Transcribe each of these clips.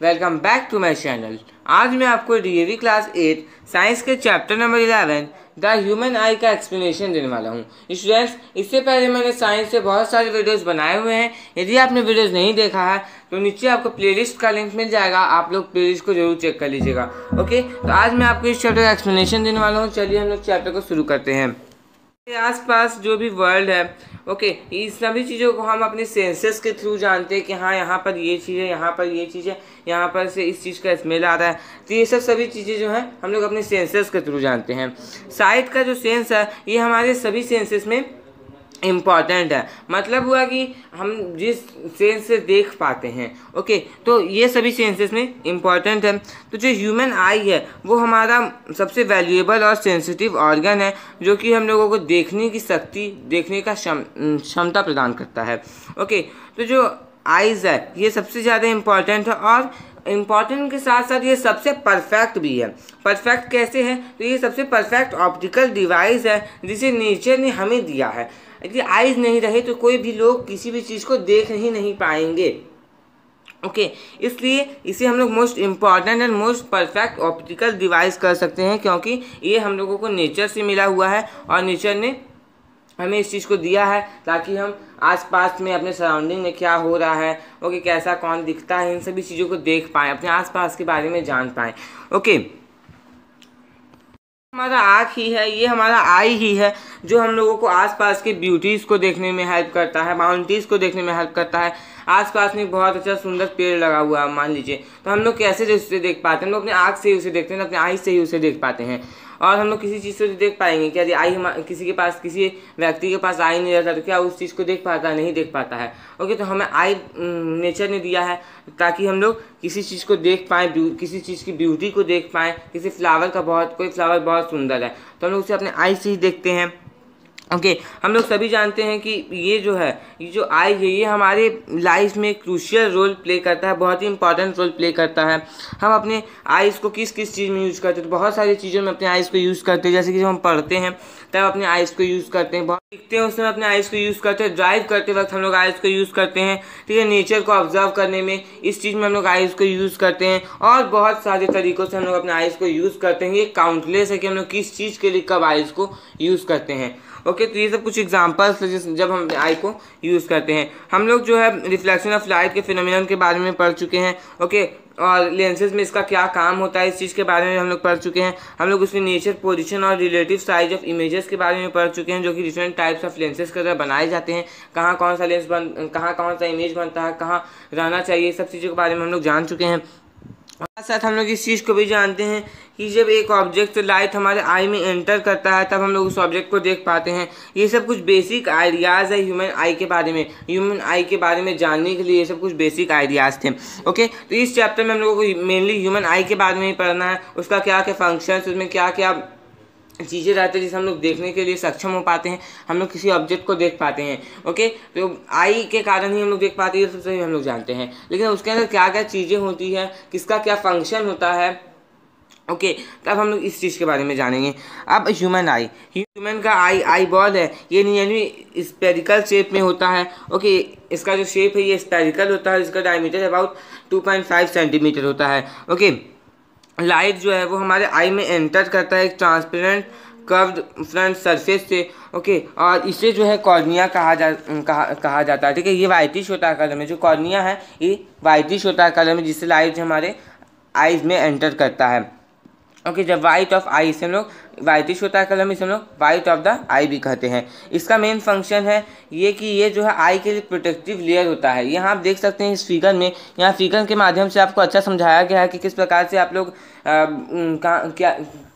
Welcome back to my channel. आज मैं आपको डीएवी क्लास 8 साइंस के chapter number 11 the human eye का एक्सप्लेनेशन देने वाला हूँ। स्टूडेंट्स, इससे पहले मैंने साइंस से बहुत सारे वीडियोस बनाए हुए हैं। यदि आपने वीडियोस नहीं देखा है तो नीचे आपको प्लेलिस्ट का लिंक मिल जाएगा, आप लोग प्लेलिस्ट को जरूर चेक कर लीजिएगा। ओके, तो आज मैं आपको इस चैप्टर का एक्सप्लेनेशन देने वाला हूँ। चलिए हम लोग चैप्टर को शुरू करते हैं। आसपास जो भी वर्ल्ड है, ओके, इस सभी चीज़ों को हम अपने सेंसेस के थ्रू जानते हैं कि हाँ यहाँ पर ये चीज़ है, यहाँ पर ये चीज़ है, यहाँ पर से इस चीज़ का स्मेल आ रहा है। तो ये सभी चीज़ें जो हैं हम लोग अपने सेंसेस के थ्रू जानते हैं। साइट का जो सेंस है ये हमारे सभी सेंसेस में इम्पॉर्टेंट है। मतलब हुआ कि हम जिस सेंस से देख पाते हैं, ओके, तो ये सभी सेंसेस में इम्पॉर्टेंट है। तो जो ह्यूमन आई है वो हमारा सबसे वैल्यूएबल और सेंसिटिव ऑर्गन है, जो कि हम लोगों को देखने की शक्ति, देखने का क्षमता प्रदान करता है। ओके, तो जो आइज़ है ये सबसे ज़्यादा इम्पॉर्टेंट है और इम्पॉर्टेंट के साथ साथ ये सबसे परफेक्ट भी है। परफेक्ट कैसे है? तो ये सबसे परफेक्ट ऑप्टिकल डिवाइस है जिसे नेचर ने हमें दिया है। यदि आइज़ नहीं रहे तो कोई भी लोग किसी भी चीज़ को देख ही नहीं पाएंगे। ओके, इसलिए इसे हम लोग most important and most perfect optical device कर सकते हैं, क्योंकि ये हम लोगों को नेचर से मिला हुआ है और नेचर ने हमें इस चीज़ को दिया है ताकि हम आसपास में अपने सराउंडिंग में क्या हो रहा है, ओके, कैसा कौन दिखता है, इन सभी चीज़ों को देख पाएँ, अपने आसपास के बारे में जान पाएँ। ओके, हमारा आँख ही है, ये हमारा आई ही है जो हम लोगों को आसपास के ब्यूटीज़ को देखने में हेल्प करता है, माउंटेन्स को देखने में हेल्प करता है। आसपास में बहुत अच्छा सुंदर पेड़ लगा हुआ है मान लीजिए, तो हम लोग कैसे उसे देख पाते हैं? हम लोग अपने आँख से ही उसे देखते हैं, अपने आई से ही उसे देख पाते हैं। और हम लोग किसी चीज़ से देख पाएंगे क्या? यदि आई किसी के पास, किसी व्यक्ति के पास आई नहीं रहता तो क्या उस चीज़ को देख पाता है? नहीं देख पाता है। ओके, तो हमें आई नेचर ने दिया है ताकि हम लोग किसी चीज़ को देख पाएँ, किसी चीज़ की ब्यूटी को देख पाएँ। किसी फ्लावर का कोई फ्लावर बहुत सुंदर है तो हम लोग उसे अपने आई से ही देखते हैं। ओके, हम लोग सभी जानते हैं कि ये जो है, ये जो आई है, ये हमारे लाइफ में क्रूशियल रोल प्ले करता है, बहुत ही इंपॉर्टेंट रोल प्ले करता है। हम अपने आइज़ को किस किस चीज़ में यूज़ करते हैं? तो बहुत सारी चीज़ों में अपने आइज़ को यूज़ करते हैं। जैसे कि जब हम पढ़ते हैं तब अपने आइज़ को यूज़ करते हैं, बहुत लिखते हैं उसमें अपने आइज़ को यूज़ करते हैं, ड्राइव करते वक्त हम लोग आइज़ को यूज़ करते हैं, ठीक है, नेचर को ऑब्जर्व करने में इस चीज़ में हम लोग आइज़ को यूज़ करते हैं, और बहुत सारे तरीक़ों से हम लोग अपने आइज़ को यूज़ करते हैं। ये काउंटलेस है कि हम लोग किस चीज़ के लिए कब आइज़ को यूज़ करते हैं। ओके, तो ये सब कुछ एग्जांपल्स जब हम आई को यूज़ करते हैं। हम लोग जो है रिफ्लेक्शन ऑफ लाइट के फिनोमिनन के बारे में पढ़ चुके हैं। ओके, और लेंसेज में इसका क्या काम होता है इस चीज़ के बारे में हम लोग पढ़ चुके हैं। हम लोग उसमें नेचर, पोजीशन और रिलेटिव साइज ऑफ इमेजेस के बारे में पढ़ चुके हैं, जो कि डिफरेंट टाइप्स ऑफ लेंसेज के द्वारा बनाए जाते हैं। कहाँ कौन सा लेंस कहाँ कौन सा इमेज बनता है, कहाँ रहना चाहिए, सब चीज़ों के बारे में हम लोग जान चुके हैं। साथ साथ हम लोग इस चीज़ को भी जानते हैं कि जब एक ऑब्जेक्ट लाइट हमारे आई में एंटर करता है तब हम लोग उस ऑब्जेक्ट को देख पाते हैं। ये सब कुछ बेसिक आइडियाज़ है ह्यूमन आई के बारे में। ह्यूमन आई के बारे में जानने के लिए ये सब कुछ बेसिक आइडियाज़ थे। ओके, तो इस चैप्टर में हम लोगों को मेनली ह्यूमन आई के बारे में ही पढ़ना है, उसका क्या क्या फंक्शंस, उसमें क्या क्या चीज़ें रहती है जिसे हम लोग देखने के लिए सक्षम हो पाते हैं, हम लोग किसी ऑब्जेक्ट को देख पाते हैं। ओके, तो आई के कारण ही हम लोग देख पाते हैं, सबसे हम लोग जानते हैं, लेकिन उसके अंदर क्या क्या चीज़ें होती है, किसका क्या फंक्शन होता है। ओके, तब हम लोग इस चीज़ के बारे में जानेंगे। अब ह्यूमन आई, ह्यूमन का आई बॉल है, ये नियरली स्पेरिकल शेप में होता है। ओके, इसका जो शेप है ये स्पेरिकल होता है, इसका डायमीटर अबाउट 2.5 सेंटीमीटर होता है। ओके, लाइट जो है वो हमारे आई में एंटर करता है एक ट्रांसपेरेंट कर्व्ड फ्रंट सरफेस से। ओके, और इसे जो है कॉर्निया कहा जाता है, ठीक है। ये वाइटिश होता है कलर में, जो कॉर्निया है ये वाइटिश होता है कलर में, जिससे लाइट हमारे आईज में एंटर करता है। ओके, जब वाइट ऑफ आई से हम लोग वाइटिश होता है कलर में, इसे हम लोग वाइट ऑफ द आई भी कहते हैं। इसका मेन फंक्शन है ये कि ये जो है आई के लिए प्रोटेक्टिव लेयर होता है। यहाँ आप देख सकते हैं इस फिगर में, यहाँ फिगर के माध्यम से आपको अच्छा समझाया गया है कि किस प्रकार से आप लोग क्या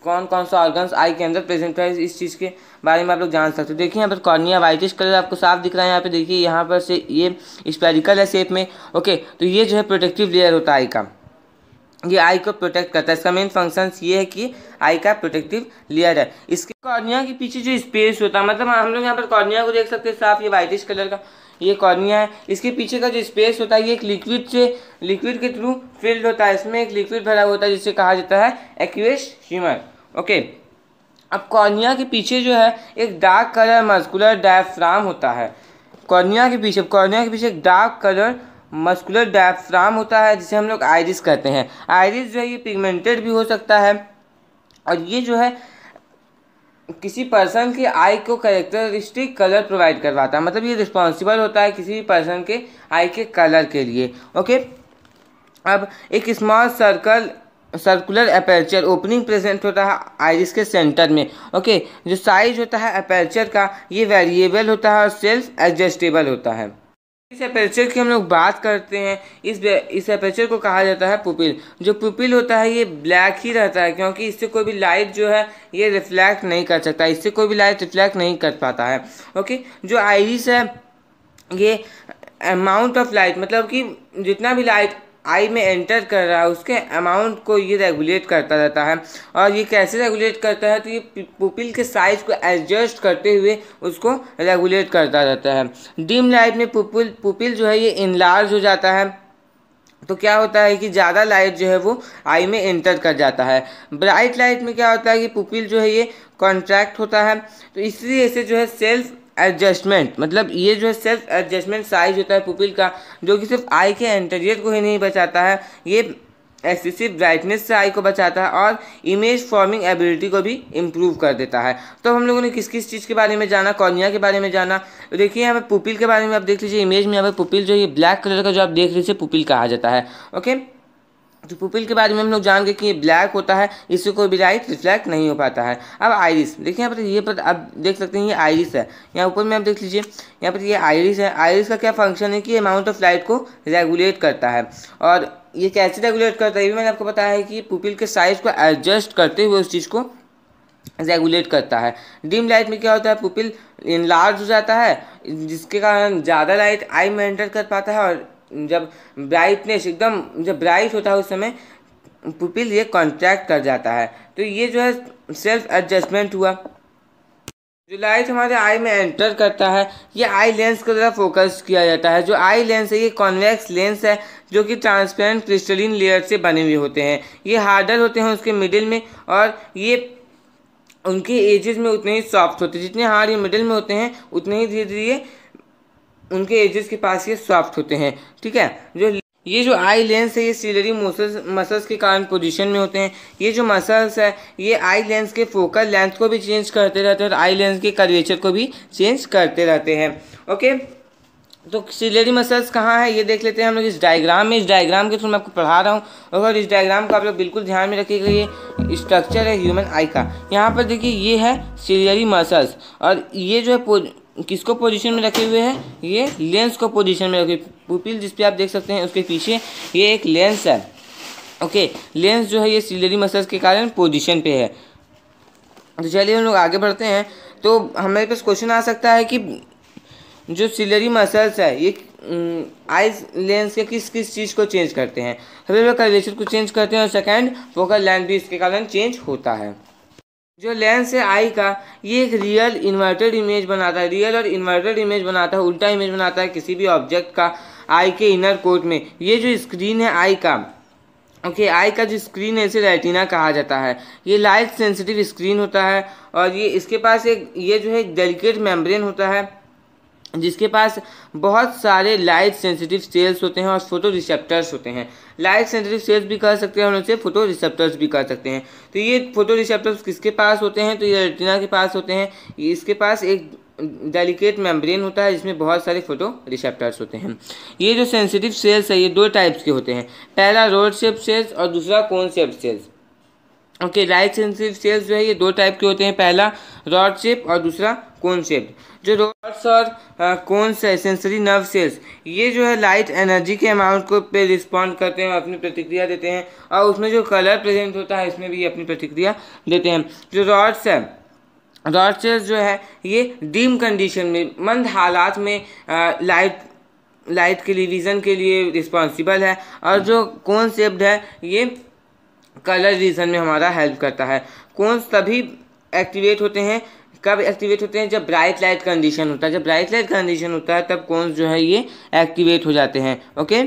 कौन कौन सा ऑर्गन्स आई के अंदर प्रेजेंट है, इस चीज़ के बारे में आप लोग जान सकते हो। देखिए यहाँ पर कॉर्निया वाइटिश कलर आपको साफ दिख रहा है। यहाँ पे देखिए यहाँ पर से ये स्पेरिकल है शेप में। ओके, तो ये जो है प्रोटेक्टिव लेयर होता है आई का, ये आई को प्रोटेक्ट करता है। इसका मेन फंक्शन ये है कि आई का प्रोटेक्टिव लेयर है। इसके कॉर्निया के पीछे जो स्पेस होता है, मतलब हम लोग यहाँ पर कॉर्निया को देख सकते हैं साफ, ये वाइटिश कलर का ये कॉर्निया है। इसके पीछे का जो स्पेस होता है ये एक लिक्विड के थ्रू फिल्ड होता है। इसमें एक लिक्विड भरा होता है जिसे कहा जाता है एक्वेस ह्यूमर। ओके, अब कॉर्निया के पीछे जो है एक डार्क कलर मस्कुलर डायफ्राम होता है। कॉर्निया के पीछे एक डार्क कलर मस्कुलर डायफ्राम होता है जिसे हम लोग आइरिस कहते हैं। आइरिस जो है ये पिगमेंटेड भी हो सकता है और ये जो है किसी पर्सन के आई को कैरेक्टरिस्टिक कलर प्रोवाइड करवाता है, मतलब ये रिस्पॉन्सिबल होता है किसी भी पर्सन के आई के कलर के लिए। ओके, अब एक small circular aperture opening present होता है आइरिस के सेंटर में। ओके, जो साइज होता है अपर्चर का ये वेरिएबल होता है और सेल्फ एडजस्टेबल होता है। इस अपर्चर की हम लोग बात करते हैं, इस अपर्चर को कहा जाता है पुपिल। जो पुपिल होता है ये ब्लैक ही रहता है क्योंकि इससे कोई भी लाइट जो है ये रिफ्लेक्ट नहीं कर सकता, इससे कोई भी लाइट रिफ्लेक्ट नहीं कर पाता है। ओके, जो आइरिस है ये अमाउंट ऑफ लाइट, मतलब कि जितना भी लाइट आई में एंटर कर रहा है उसके अमाउंट को ये रेगुलेट करता रहता है। और ये कैसे रेगुलेट करता है, तो ये पुपिल के साइज को एडजस्ट करते हुए उसको रेगुलेट करता रहता है। डिम लाइट में पुपिल जो है ये इनलार्ज हो जाता है, तो क्या होता है कि ज़्यादा लाइट जो है वो आई में एंटर कर जाता है। ब्राइट लाइट में क्या होता है कि पुपिल जो है ये कॉन्ट्रैक्ट होता है, तो इसलिए इसे जो है सेल्फ एडजस्टमेंट, मतलब ये जो है सेल्फ एडजस्टमेंट साइज होता है पुपिल का, जो कि सिर्फ आई के इंटीरियर को ही नहीं बचाता है, ये एक्सेसिव ब्राइटनेस से आई को बचाता है और इमेज फॉर्मिंग एबिलिटी को भी इम्प्रूव कर देता है। तो हम लोगों ने किस किस चीज़ के बारे में जाना, कॉर्निया के बारे में जाना। तो देखिए यहाँ पे पुपिल के बारे में आप देख लीजिए इमेज में, यहाँ पे पुपिल जो ये ब्लैक कलर का जो आप देख लीजिए पुपिल कहा जाता है। ओके, तो पुपिल के बारे में हम लोग जान गए कि ये ब्लैक होता है, इससे कोई भी लाइट रिफ्लेक्ट नहीं हो पाता है। अब आइरिस देखिए यहाँ पर, ये पर आप देख सकते हैं ये आइरिस है, यहाँ ऊपर में आप देख लीजिए यहाँ पर ये आइरिस है। आइरिस का क्या फंक्शन है कि अमाउंट ऑफ लाइट को रेगुलेट करता है। और ये कैसे रेगुलेट करता है ये भी मैंने आपको बताया है कि पुपिल के साइज को एडजस्ट करते हुए उस चीज़ को रेगुलेट करता है। डिम लाइट में क्या होता है, पुपिल इनलार्ज हो जाता है जिसके कारण ज़्यादा लाइट आई में एंटर कर पाता है, और जब ब्राइटनेस एकदम जब ब्राइट होता है उस समय पुपिल ये कॉन्ट्रैक्ट कर जाता है। तो ये जो है सेल्फ एडजस्टमेंट हुआ। जो लाइट हमारे आई में एंटर करता है ये आई लेंस की तरफ फोकस किया जाता है। जो आई लेंस है ये कॉन्वेक्स लेंस है जो कि ट्रांसपेरेंट क्रिस्टलिन लेयर से बने हुए होते हैं। ये हार्डर होते हैं उसके मिडिल में, और ये उनके एजेस में उतने ही सॉफ्ट होते हैं। जितने हार्ड ये मिडिल में होते हैं उतने ही धीरे धीरे उनके एजेस के पास ये सॉफ्ट होते हैं। ठीक है, ये जो आई लेंस है ये सिलरी मसल्स के कारण पोजीशन में होते हैं। ये जो मसल्स है ये आई लेंस के फोकल लेंथ को भी चेंज करते रहते हैं और आई लेंस के कर्वेचर को भी चेंज करते रहते हैं। ओके, तो सिलरी मसल्स कहाँ है ये देख लेते हैं हम लोग इस डायग्राम में। इस डायग्राम के थ्रू मैं आपको पढ़ा रहा हूँ और इस डायग्राम को आप लोग बिल्कुल ध्यान में रखिएगा। ये स्ट्रक्चर है ह्यूमन आई का। यहाँ पर देखिए ये है सिलरी मसल्स, और ये जो है किसको पोजीशन में रखे हुए हैं, ये लेंस को पोजीशन में रखे। पुपिल जिस पे आप देख सकते हैं उसके पीछे ये एक लेंस है। ओके, लेंस जो है ये सिलरी मसल्स के कारण पोजीशन पे है। तो चलिए हम लोग आगे बढ़ते हैं। तो हमारे पास क्वेश्चन आ सकता है कि जो सिलरी मसल्स है ये आई लेंस के किस किस चीज़ को चेंज करते हैं। सबसे पहले कर्वेचर को चेंज करते हैं और सेकेंड फोकल लेंथ भी इसके कारण चेंज होता है। जो लेंस है आई का ये एक रियल इन्वर्टेड इमेज बनाता है, रियल और इन्वर्टेड इमेज बनाता है, उल्टा इमेज बनाता है किसी भी ऑब्जेक्ट का आई के इनर कोट में। ये जो स्क्रीन है आई का, ओके, आई का जो स्क्रीन है इसे रेटिना कहा जाता है। ये लाइट सेंसिटिव स्क्रीन होता है और ये इसके पास ये जो है डेलिकेट मेम्ब्रेन होता है जिसके पास बहुत सारे लाइट सेंसिटिव सेल्स होते हैं और फोटो रिसेप्टर्स होते हैं। लाइट सेंसिटिव सेल्स भी कर सकते हैं और उनसे फोटो रिसेप्टर्स भी कर सकते हैं। तो ये फोटो रिसेप्टर्स किसके पास होते हैं, तो ये रेटिना के पास होते हैं। इसके पास एक डेलिकेट मेम्ब्रेन होता है जिसमें बहुत सारे फोटो रिसेप्टर्स होते हैं। ये जो सेंसिटिव सेल्स है ये दो टाइप्स के होते हैं, पहला रॉड शेप सेल्स और दूसरा cone shape cells. Okay, light sensitive sales जो है ये दो टाइप के होते हैं, पहला रॉड शेप और दूसरा कोन शेप। जो रॉड्स और कोन्स है सेंसरी नर्व सेल्स, ये जो है लाइट एनर्जी के अमाउंट को पे रिस्पॉन्ड करते हैं और अपनी प्रतिक्रिया देते हैं, और उसमें जो कलर प्रेजेंट होता है इसमें भी अपनी प्रतिक्रिया देते हैं। जो रॉड्स है, रॉड सेल्स जो है ये डीम कंडीशन में मंद हालात में लाइट के लिए विजन के लिए रिस्पॉन्सिबल है, और जो कोन शेप्ड है ये कलर विजन में हमारा हेल्प करता है। कोन्स तभी एक्टिवेट होते हैं, कब एक्टिवेट होते हैं, जब ब्राइट लाइट कंडीशन होता है। जब ब्राइट लाइट कंडीशन होता है तब कोन्स जो है ये एक्टिवेट हो जाते हैं। ओके।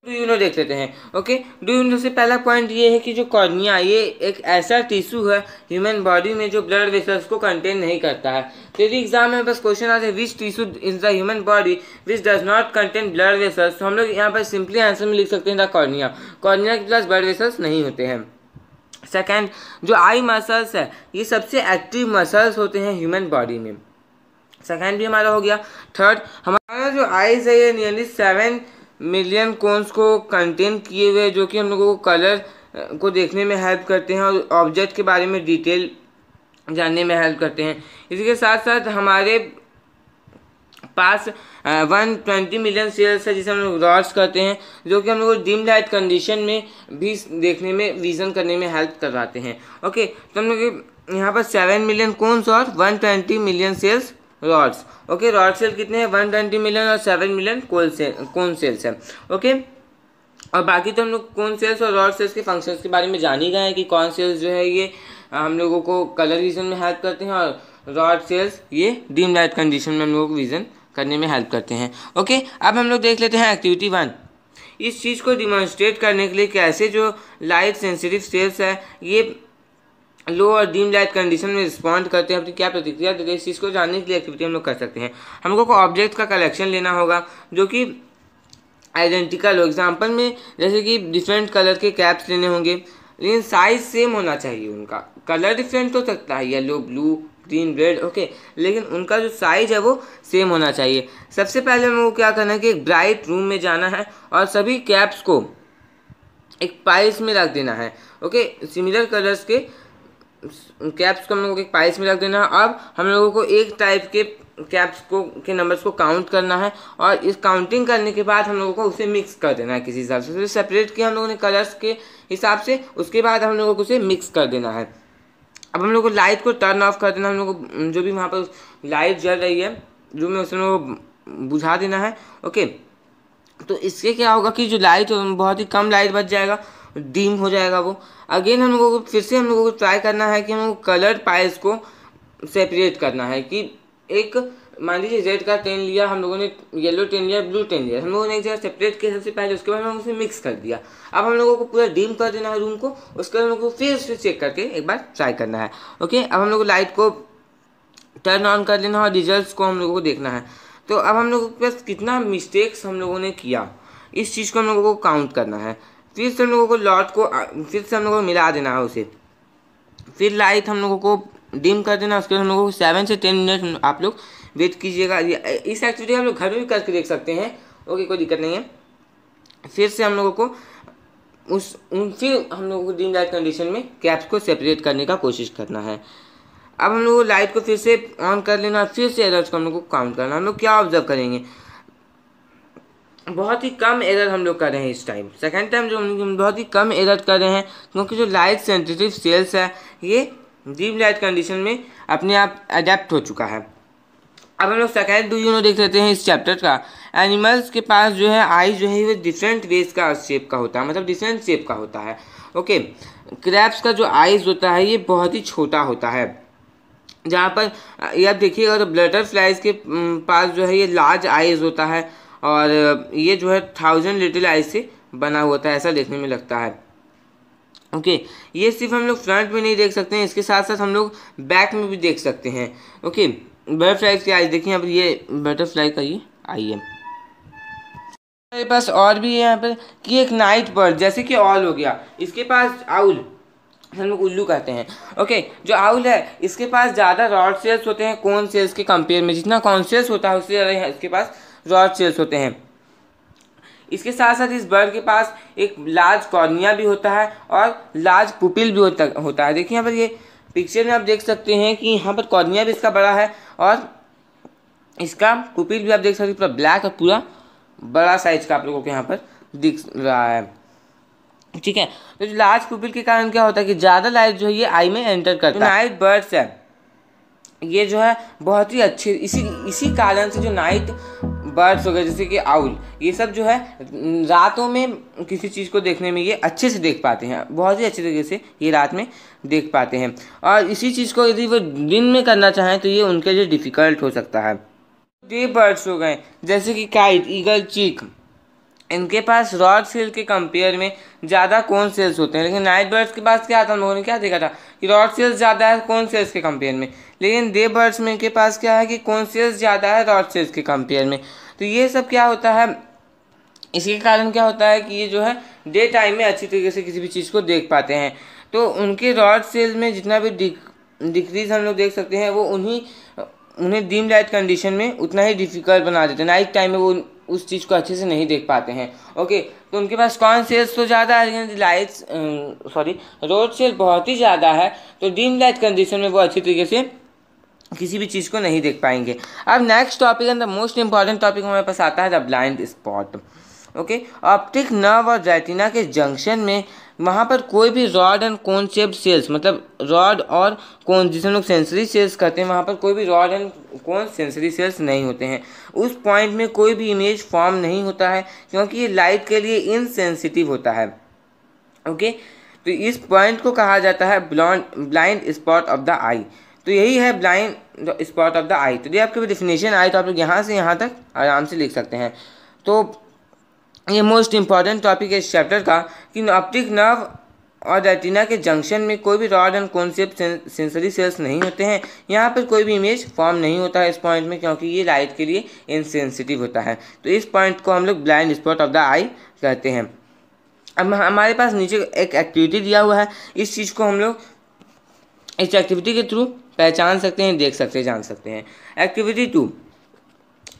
डू यू नो देख लेते हैं। ओके, डू यू नो से पहला पॉइंट ये है कि जो कॉर्निया ये एक ऐसा टिश्यू है ह्यूमन बॉडी में जो ब्लड वेसल्स को कंटेन नहीं करता है। तो यदि एग्जाम में बस क्वेश्चन आते हैं which tissue in the human body which does not contain blood vessels, तो हम लोग यहाँ पर सिंपली आंसर में लिख सकते हैं द कॉर्निया। कॉर्निया के पास ब्लड वेसल्स नहीं होते हैं। सेकेंड, जो आई मसल्स है ये सबसे एक्टिव मसल्स होते हैं ह्यूमन बॉडी में। सेकेंड भी हमारा हो गया। थर्ड, हमारा जो आईज है ये नियरली 7 मिलियन कोन्स को कंटेन किए हुए, जो कि हम लोगों को कलर को देखने में हेल्प करते हैं और ऑब्जेक्ट के बारे में डिटेल जानने में हेल्प करते हैं। इसी के साथ साथ हमारे पास 120 मिलियन सेल्स है जिसे हम लोग रॉड्स करते हैं, जो कि हम लोग को डिम लाइट कंडीशन में भी देखने में विजन करने में हेल्प करवाते हैं। ओके, तो हम लोग यहाँ पर 7 मिलियन कोन्स और 120 million cells rods. Okay, rod cell कितने हैं 120 मिलियन और 7 मिलियन कोन सेल्स है। ओके, और बाकी तो हम लोग कोन सेल्स और रॉड सेल्स के फंक्शंस के बारे में जान ही गए हैं कि कौन सेल्स जो है ये हम लोगों को कलर विजन में हेल्प करते हैं और रॉड सेल्स ये डिम लाइट कंडीशन में हम लोगों को विजन करने में हेल्प करते हैं। ओके, अब हम लोग देख लेते हैं एक्टिविटी 1। इस चीज़ को डिमॉन्स्ट्रेट करने के लिए कैसे जो लाइट सेंसिटिव सेल्स है ये लो और डिम लाइट कंडीशन में रिस्पॉन्ड करते हैं, अपनी क्या प्रतिक्रिया देते हैं, इस चीज़ को जानने के लिए एक्टिविटी हम लोग कर सकते हैं। हम लोगों को ऑब्जेक्ट का कलेक्शन लेना होगा जो कि आइडेंटिकल हो। एग्जाम्पल में जैसे कि डिफरेंट कलर के कैप्स लेने होंगे, लेकिन साइज सेम होना चाहिए। उनका कलर डिफरेंट हो सकता है, yellow, blue, green, red, okay, लेकिन उनका जो साइज है वो सेम होना चाहिए। सबसे पहले हम लोग को क्या करना है कि एक ब्राइट रूम में जाना है और सभी कैप्स को एक पाइल्स में रख देना है। ओके, सिमिलर कलर्स के कैप्स को हम लोगों को एक पाइल्स में रख देना है। अब हम लोगों को एक टाइप के कैप्स को के नंबर्स को काउंट करना है और इस काउंटिंग करने के बाद हम लोगों को उसे मिक्स कर देना है किसी हिसाब से। तो सेपरेट किया हम लोगों ने कलर्स के हिसाब से, उसके बाद हम लोगों को उसे मिक्स कर देना है। अब हम लोग को लाइट को टर्न ऑफ कर देना, हम लोग को जो भी वहाँ पर लाइट जल रही है जो में उसमें वो बुझा देना है। ओके, तो इससे क्या होगा कि जो लाइट बहुत ही कम लाइट बच जाएगा, डीम हो जाएगा वो। अगेन हम लोगों को फिर से हम लोगों को ट्राई करना है कि हम लोग कलर पाइल्स को सेपरेट करना है कि एक मान लीजिए रेड का टेन लिया हम लोगों ने, येलो टेन लिया, ब्लू टेन लिया, हम लोगों ने एक जगह सेपरेट किया सबसे पहले, उसके बाद हम उसे मिक्स कर दिया। अब हम लोगों को पूरा डीम कर देना है रूम को, उसके बाद हम लोग को फिर से चेक करके एक बार ट्राई करना है। ओके, अब हम लोग को लाइट को टर्न ऑन कर लेना और रिजल्ट को हम लोगों को देखना है। तो अब हम लोगों के पास कितना मिस्टेक्स हम लोगों ने किया इस चीज़ को हम लोगों को काउंट करना है। फिर से हम लोगों को लॉट को फिर से हम लोगों को मिला देना है उसे, फिर लाइट हम लोगों को डिम कर देना। उसके बाद हम लोगों को 7 से 10 मिनट आप लोग वेट कीजिएगा। इस एक्टिविटी हम लोग घर में भी करके देख सकते हैं। ओके, कोई दिक्कत नहीं है। फिर से हम लोगों को फिर हम लोगों को डिम लाइट कंडीशन में कैप्स को सेपरेट करने का कोशिश करना है। अब हम लोग को लाइट को फिर से ऑन कर लेना, फिर से एरर्स को हम लोग को काउंट करना। हम लोग क्या ऑब्जर्व करेंगे, बहुत ही कम एरर हम लोग कर रहे हैं इस टाइम। सेकेंड टाइम जो हम बहुत ही कम एरर कर रहे हैं क्योंकि जो लाइट सेंसिटिव सेल्स है ये डीम लाइट कंडीशन में अपने आप अडेप्ट हो चुका है। अब हम लोग सेकेंड डू यू नो देख लेते हैं इस चैप्टर का। एनिमल्स के पास जो है आई जो है वो डिफरेंट वेज का शेप का होता है, मतलब डिफरेंट शेप का होता है। ओके, क्रैब्स का जो आइज होता है ये बहुत ही छोटा होता है, जहाँ पर ये आप देखिएगा तो बटरफ्लाइज के पास जो है ये लार्ज आइज होता है और ये जो है 1000 लिटिल आइज से बना होता है, ऐसा देखने में लगता है। ओके, ये सिर्फ हम लोग फ्रंट में नहीं देख सकते हैं, इसके साथ साथ हम लोग बैक में भी देख सकते हैं। ओके, बटरफ्लाइज की आइज देखिए यहाँ पर, ये बटरफ्लाई का ये आई है। मेरे पास और भी है यहाँ पर कि एक नाइट बर्ड जैसे कि ऑल हो गया, इसके पास आउल हम लोग उल्लू कहते हैं। ओके, जो आउल है इसके पास ज़्यादा रॉड सेल्स होते हैं कोन सेल्स के कंपेयर में, जितना कॉन सेल्स होता है उससे ज़्यादा इसके पास रॉड सेल्स होते हैं। इसके साथ साथ इस बर्ड के पास एक लार्ज कॉर्निया भी होता है और लार्ज पुपिल भी होता है। देखिए यहाँ पर ये पिक्चर में आप देख सकते हैं कि यहाँ पर कॉर्निया भी इसका बड़ा है और इसका पुपिल भी आप देख सकते हैं पूरा ब्लैक और पूरा बड़ा साइज का आप लोगों को यहाँ पर दिख रहा है। ठीक है, तो जो लार्ज पुपिल के कारण क्या होता है कि ज़्यादा लाइट जो है ये आई में एंटर करता है। नाइट बर्ड्स है ये जो है बहुत ही अच्छे, इसी कारण से जो नाइट बर्ड्स हो गए जैसे कि आउल, ये सब जो है रातों में किसी चीज़ को देखने में ये अच्छे से देख पाते हैं, बहुत ही अच्छे तरीके से ये रात में देख पाते हैं। और इसी चीज़ को यदि वो दिन में करना चाहें तो ये उनके लिए डिफ़िकल्ट हो सकता है। डे बर्ड्स हो गए जैसे कि काइट, ईगल, चीक, इनके पास रॉड सेल के कंपेयर में ज़्यादा कोन सेल्स होते हैं। लेकिन नाइट बर्ड्स के पास क्या था, हम लोगों ने क्या देखा था कि रॉड सेल्स ज़्यादा है कोन सेल्स के कंपेयर में। लेकिन डे बर्ड्स में के पास क्या है कि कोन सेल्स ज़्यादा है रॉड सेल्स के कंपेयर में। तो ये सब क्या होता है, इसके कारण क्या होता है कि ये जो है डे टाइम में अच्छी तरीके से किसी भी चीज़ को देख पाते हैं। तो उनके रॉड सेल्स में जितना भी डिक्रीज हम लोग देख सकते हैं वो उन्हें डीम लाइट कंडीशन में उतना ही डिफिकल्ट बना देते हैं। नाइट टाइम में वो उस चीज़ को अच्छे से नहीं देख पाते हैं। ओके, तो उनके पास कौन सेल्स तो ज़्यादा है लेकिन रोड सेल बहुत ही ज़्यादा है, तो डीम लाइट कंडीशन में वो अच्छी तरीके से किसी भी चीज़ को नहीं देख पाएंगे। अब next topic and the most important topic हमारे पास आता है the blind spot. Okay, optic nerve और रेटिना के जंक्शन में वहाँ पर कोई भी rod and cone shaped cells, मतलब रॉड और कोन जिसे हम लोग सेंसरी सेल्स कहते हैं, वहाँ पर कोई भी rod and cone sensory sales नहीं होते हैं। उस पॉइंट में कोई भी इमेज फॉर्म नहीं होता है क्योंकि ये लाइट के लिए इनसेंसिटिव होता है। ओके, तो इस पॉइंट को कहा जाता है ब्लाइंड स्पॉट ऑफ द आई। तो यही है ब्लाइंड स्पॉट ऑफ द आई। तो ये आपके डेफिनेशन आए तो आप लोग यहाँ से यहाँ तक आराम से लिख सकते हैं। तो ये मोस्ट इंपॉर्टेंट टॉपिक है इस चैप्टर का कि ऑप्टिक नर्व और रेटिना के जंक्शन में कोई भी rod and cone shaped sensory sales नहीं होते हैं। यहाँ पर कोई भी इमेज फॉर्म नहीं होता है इस पॉइंट में क्योंकि ये लाइट के लिए इनसेंसिटिव होता है। तो इस पॉइंट को हम लोग ब्लाइंड स्पॉट ऑफ द आई कहते हैं। अब हमारे पास नीचे एक एक्टिविटी दिया हुआ है, इस चीज़ को हम लोग इस एक्टिविटी के थ्रू पहचान सकते हैं, देख सकते हैं, जान सकते हैं। एक्टिविटी 2,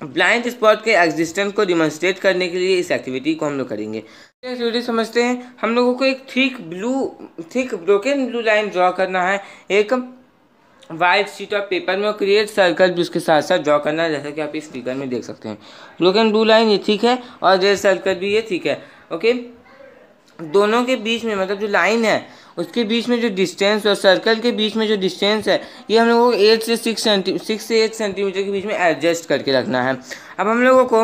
ब्लाइंड स्पॉट के एग्जिस्टेंस को डिमॉन्स्ट्रेट करने के लिए इस एक्टिविटी को हम लोग करेंगे। एक्टिविटी समझते हैं। हम लोगों को एक thick broken blue line draw करना है एक वाइट शीट ऑफ पेपर में, और क्रिएट सर्कल भी उसके साथ साथ ड्रॉ करना है, जैसा कि आप इस फिगर में देख सकते हैं। ब्रोकन ब्लू लाइन ये ठीक है और रेड सर्कल भी ये ठीक है। ओके, दोनों के बीच में मतलब जो लाइन है उसके बीच में जो डिस्टेंस और सर्कल के बीच में जो डिस्टेंस है ये हम लोगों को 6 से 8 सेंटीमीटर के बीच में एडजस्ट करके रखना है। अब हम लोगों को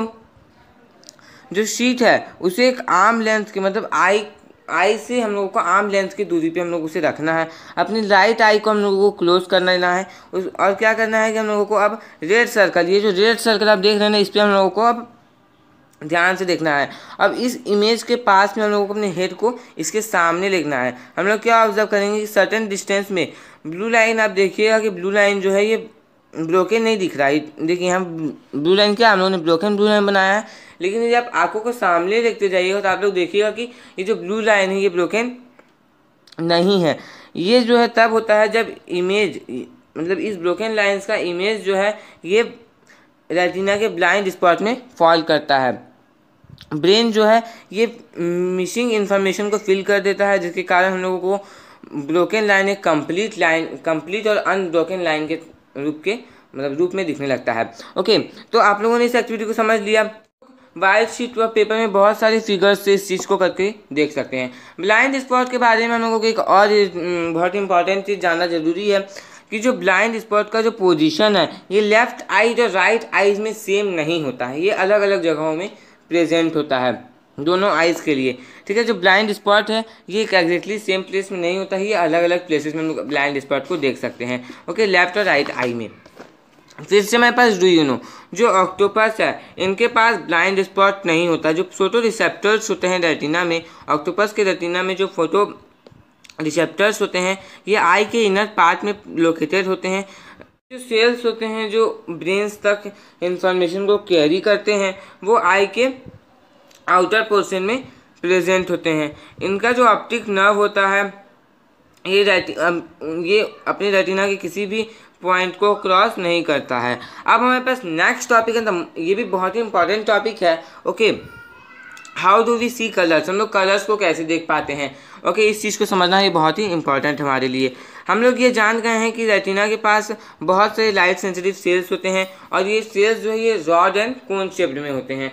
जो शीट है उसे एक आर्म लेंथ के मतलब आई से हम लोगों को आर्म लेंथ की दूरी पे हम लोग उसे रखना है। अपनी राइट आई को हम लोगों को क्लोज करना है और क्या करना है कि हम लोगों को अब रेड सर्कल, ये जो रेड सर्कल आप देख रहे हैं ना, इस पर हम लोगों को अब ध्यान से देखना है। अब इस इमेज के पास में हम लोगों को अपने हेड को इसके सामने लेना है। हम लोग क्या ऑब्जर्व करेंगे कि सर्टेन डिस्टेंस में ब्लू लाइन, आप देखिएगा कि ब्लू लाइन जो है ये ब्रोकन नहीं दिख रहा है। देखिए यहाँ ब्लू लाइन क्या हम लोगों ने ब्रोकन ब्लू लाइन बनाया है, लेकिन यदि आप आंखों को सामने देखते जाइएगा तो आप लोग देखिएगा कि ये जो ब्लू लाइन है ये ब्रोकन नहीं है। ये जो है तब होता है जब इमेज मतलब इस ब्रोकन लाइन्स का इमेज जो है ये रेटिना के ब्लाइंड स्पॉट में फॉल करता है। ब्रेन जो है ये मिसिंग इन्फॉर्मेशन को फिल कर देता है, जिसके कारण हम लोगों को ब्रोकन लाइन एक कंप्लीट और अनब्रोकन लाइन के रूप में दिखने लगता है। ओके, तो आप लोगों ने इस एक्टिविटी को समझ लिया। वाइट शीट व पेपर में बहुत सारी फिगर्स से इस चीज़ को करके देख सकते हैं। ब्लाइंड स्पॉट के बारे में हम लोगों को एक और बहुत इंपॉर्टेंट चीज़ जानना जरूरी है कि जो ब्लाइंड स्पॉट का जो पोजीशन है ये लेफ्ट आइज और राइट आइज में सेम नहीं होता है, ये अलग अलग जगहों में प्रेजेंट होता है दोनों आइज के लिए। ठीक है, जो ब्लाइंड स्पॉट है ये एग्जैक्टली सेम प्लेस में नहीं होता है, ये अलग अलग प्लेसेस में हम लोग ब्लाइंड स्पॉट को देख सकते हैं। ओके, लेफ्ट और राइट आई में। फिर से हमारे पास डू यू नो जो ऑक्टोपस है इनके पास ब्लाइंड स्पॉट नहीं होता। जो फोटो रिसेप्टर्स होते हैं रेटिना में, ऑक्टोपस के रेटिना में जो फोटो रिसेप्टर्स होते हैं ये आई के इनर पार्ट में लोकेटेड होते हैं। जो सेल्स होते हैं जो ब्रेन्स तक इंफॉर्मेशन को कैरी करते हैं वो आई के आउटर पोर्शन में प्रेजेंट होते हैं। इनका जो ऑप्टिक नर्व होता है ये अपने रेटिना के किसी भी पॉइंट को क्रॉस नहीं करता है। अब हमारे पास नेक्स्ट टॉपिक है, ये भी बहुत ही इंपॉर्टेंट टॉपिक है। Okay, how do we see colours, हम लोग कलर्स को कैसे देख पाते हैं। ओके, इस चीज़ को समझना ये बहुत ही इंपॉर्टेंट है हमारे लिए। हम लोग ये जान गए हैं कि रेटिना के पास बहुत सारे लाइट सेंसिटिव सेल्स होते हैं और ये सेल्स जो है ये रॉड एंड कोन शेप्ड में होते हैं।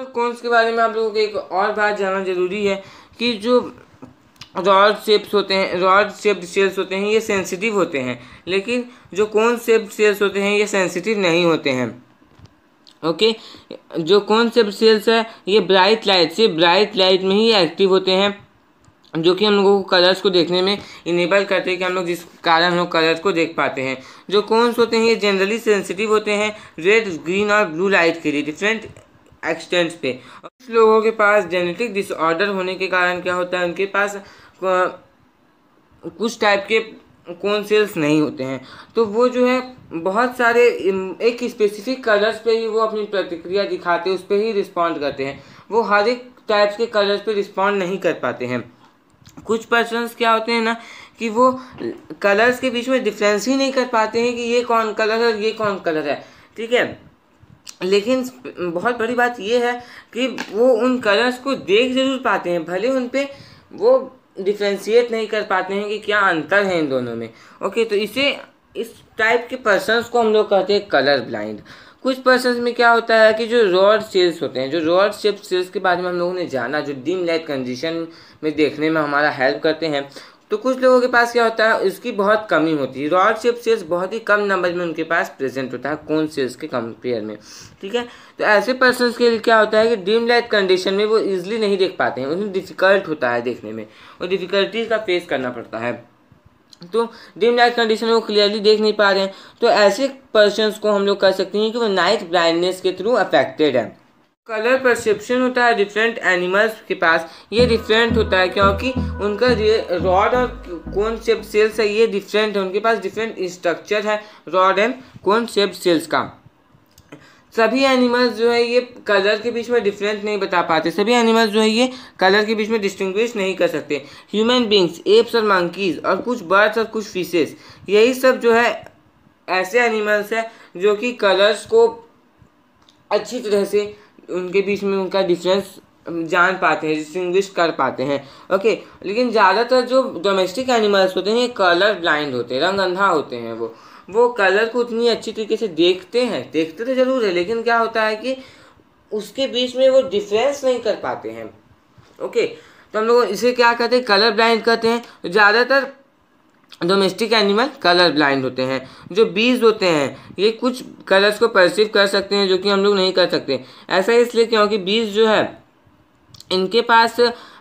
कोन्स के बारे में आप लोगों को एक और बात जानना जरूरी है कि जो रॉड शेप्ड सेल्स होते हैं ये सेंसिटिव होते हैं, लेकिन जो कोन शेप्ड सेल्स होते हैं ये सेंसिटिव नहीं होते हैं। ओके, जो कोन शेप्ड सेल्स है ये ब्राइट लाइट में ही एक्टिव होते हैं, जो कि हम लोगों को कलर्स को देखने में इनेबल करते हैं कि हम लोग जिस कारण हम लोग कलर्स को देख पाते हैं। जो कोन्स होते हैं ये जनरली सेंसिटिव होते हैं रेड, ग्रीन और ब्लू लाइट के लिए। डिफरेंट एक्सटेंट्स पे। कुछ लोगों के पास जेनेटिक डिसऑर्डर होने के कारण क्या होता है, उनके पास कुछ टाइप के कोन सेल्स नहीं होते हैं, तो वो जो है बहुत सारे एक स्पेसिफिक कलर्स पे ही वो अपनी प्रतिक्रिया दिखाते हैं, उस पर ही रिस्पॉन्ड करते हैं। वो हर एक टाइप्स के कलर्स पे रिस्पॉन्ड नहीं कर पाते हैं। कुछ पर्सन्स क्या होते हैं ना कि वो कलर्स के बीच में डिफरेंस ही नहीं कर पाते हैं कि ये कौन कलर है और ये कौन कलर है, ठीक है। लेकिन बहुत बड़ी बात ये है कि वो उन कलर्स को देख जरूर पाते हैं, भले उन पे वो डिफ्रेंशिएट नहीं कर पाते हैं कि क्या अंतर है इन दोनों में। ओके, तो इस टाइप के पर्सन्स को हम लोग कहते हैं कलर ब्लाइंड। कुछ पर्सन्स में क्या होता है कि जो रॉड सेल्स होते हैं, जो रॉड शेप सेल्स के बारे में हम लोगों ने जाना, जो डिम लाइट कंडीशन में देखने में हमारा हेल्प करते हैं, तो कुछ लोगों के पास क्या होता है, इसकी बहुत कमी होती है। रॉड शेप सेल्स बहुत ही कम नंबर में उनके पास प्रेजेंट होता है कोन सेल्स के कंपेयर में, ठीक है। तो ऐसे पर्सन्स के लिए क्या होता है कि डिम लाइट कंडीशन में वो इजीली नहीं देख पाते हैं, उन्हें डिफ़िकल्ट होता है देखने में, और डिफ़िकल्टीज का फेस करना पड़ता है। तो डिम लाइट कंडीशन में वो क्लियरली देख नहीं पा रहे हैं, तो ऐसे पर्सन्स को हम लोग कह सकते हैं कि वो नाइट ब्लाइंडनेस के थ्रू अफेक्टेड है। कलर परसेप्शन होता है डिफरेंट एनिमल्स के पास, ये डिफरेंट होता है क्योंकि उनका रॉड और कोन शेप सेल्स है, ये डिफरेंट है, उनके पास डिफरेंट स्ट्रक्चर है rod and cone shape cells का। सभी एनिमल्स जो है ये कलर के बीच में डिफरेंस नहीं बता पाते, सभी एनिमल्स जो है ये कलर के बीच में डिस्टिंग्विश नहीं कर सकते। ह्यूमन बींग्स, एप्स और मंकीज और कुछ बर्ड्स और कुछ फिशेस, यही सब जो है ऐसे एनिमल्स है जो कि कलर्स को अच्छी तरह से उनके बीच में उनका डिफरेंस जान पाते हैं, डिस्टिंग्विश कर पाते हैं। ओके, लेकिन ज़्यादातर जो डोमेस्टिक एनिमल्स होते हैं ये कलर ब्लाइंड होते हैं, रंग अंधा होते हैं। वो कलर को उतनी अच्छी तरीके से देखते तो ज़रूर है, लेकिन क्या होता है कि उसके बीच में वो डिफरेंस नहीं कर पाते हैं। ओके, तो हम लोग इसे क्या कहते हैं, कलर ब्लाइंड कहते हैं। ज़्यादातर डोमेस्टिक एनिमल कलर ब्लाइंड होते हैं। जो बीज होते हैं ये कुछ कलर्स को परसीव कर सकते हैं जो कि हम लोग नहीं कर सकते। ऐसा इसलिए क्योंकि बीज जो है इनके पास